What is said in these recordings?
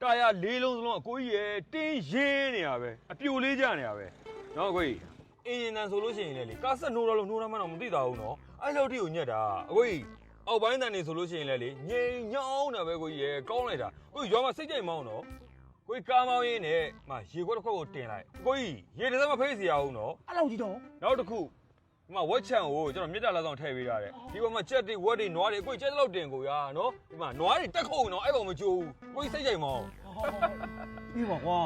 ကာယလေးလုံးစလုံးအကိုကြီးရဲ့တင်းရင်းနေရပဲအပြိုလေးကြနေရပဲနော်အကိုကြီးအင်းရင်တန်ဆိုလို့ရှိရင်လေကားဆက်နှိုးတော့လို့နှိုးရမှန်းတော့မသိတာဘူးနော်အဲ့လိုတိကိုညက်တာအကိုကြီးအောက်ပိုင်းတန်နေဆိုလို့ရှိရင်လေငြိမ်ညောင်းတာပဲကိုကြီးရဲ့ကောင်းလိုက်တာကိုကြီးရွာမှာစိတ်ကြိမ်မောင်းနော်ကိုကြီးကားမောင်းရင်းနဲ့မှရေခွက်တစ်ခွက်ကိုတင်လိုက်ကိုကြီးရေတစ်စက်မဖိတ်စီရအောင်နော်အဲ့လောက်ကြီးတော့နောက်တစ်ခုဒီမှာဝက်ချန်ကိုကျွန်တော်မြစ်တာလက်ဆောင်ထည့်ပေးရတယ်ဒီဘက်မှာကြက်တွေဝက်တွေနွားတွေကိုကြီးကြက်လောက်တင်ကိုရနော်ဒီမှာနွားတွေတက်ခုတ်နော်အဲ့ကောင်မကြိုးဘူးကိုကြီးစိတ်ကြိမ်မောင်းပြီးပါကွာ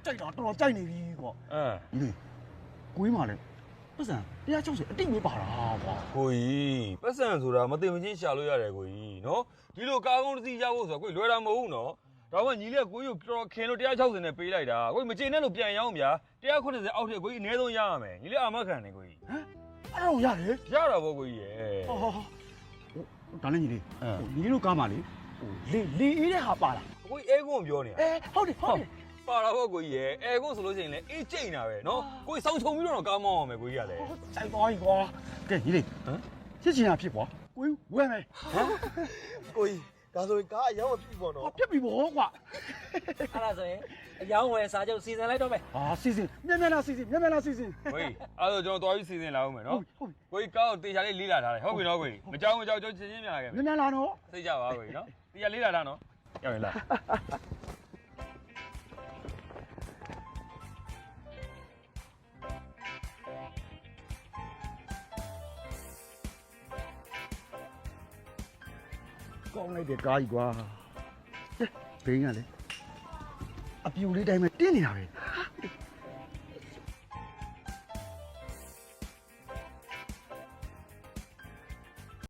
ကြိုက်တာတော်တော်ကြိုက်နေပြီကွာဒီကိုကြီးမှလည်းပတ်စံ160အတိတ်မပါတာကွာကိုကြီးပတ်စံဆိုတာမသိမချင်းရှာလို့ရတယ်ကိုကြီးနော်ဒီလိုကားကုန်းတစ်စီးရဖို့ဆိုတော့ကိုကြီးလွယ်တာမဟုတ်ဘူးနော်ဒါမှညီလေးကကိုကြီးကိုတော်ခင်လို့160နဲ့ပေးလိုက်တာကိုကြီးမကျေနဲ့လို့ပြန်ရောင်းဗျာ190အောက်ထက်ကိုကြီးအနည်းဆုံးရရမယ်ညီလေးအာမခံနေကိုကြီးဟမ်အဲ့တော့ရတယ်ရတာပေါ့ကိုကြီးရဲ့ဒါလည်းညီလေးညီလေးတို့ကားမှလေလေအေးတဲ့ဟာပါလားကိုကြီးအဲကုန်းပြောနေတာဟုတ်တယ်ပါလာပေါ့ကိုကြီးရဲ့အဲကုန်းဆိုလို့ရှိရင်လည်းအေးကျိန်တာပဲနော်ကိုကြီးစောင်းချုံပြီးတော့ကားမောင်းအောင်မယ်ကိုကြီးကလည်းစိုက်သွားပြီကွာကဲညီလေးချစ်ချင်တာဖြစ်ကွာကိုကြီးဝယ်မယ်ကိုကြီးဒါဆိုရင်ကားအယောင်မပြည့်ပေါ့နော်ပြစ်ပြီပေါ့ကွာအဲ့ဒါဆိုရင်အယောင်ဝယ်စာချုပ်စီစဉ်လိုက်တော့မယ်စီစဉ်မြန်လာစီစဉ်ကိုကြီးအဲ့တော့ကျွန်တော်သွားပြီးစီစဉ်လာအောင်မယ်နော်ကိုကြီးကားကိုတေချာလေးလေးလာထားတယ်ဟုတ်ပြီနော်ကိုကြီးမကြောက်ကျွန်တော်ချင်းချင်းပြန်လာခဲ့မယ်မြန်လာနော်သိကြပါကိုကြီးနော်တေချာလေးလာထားနော်ရောက်ရင်လာကောင်းလိုက်တဲ့ကားကြီးကွာဘိန်းကလေအပြူလေးတိုင်းပဲတင်းနေတာပဲ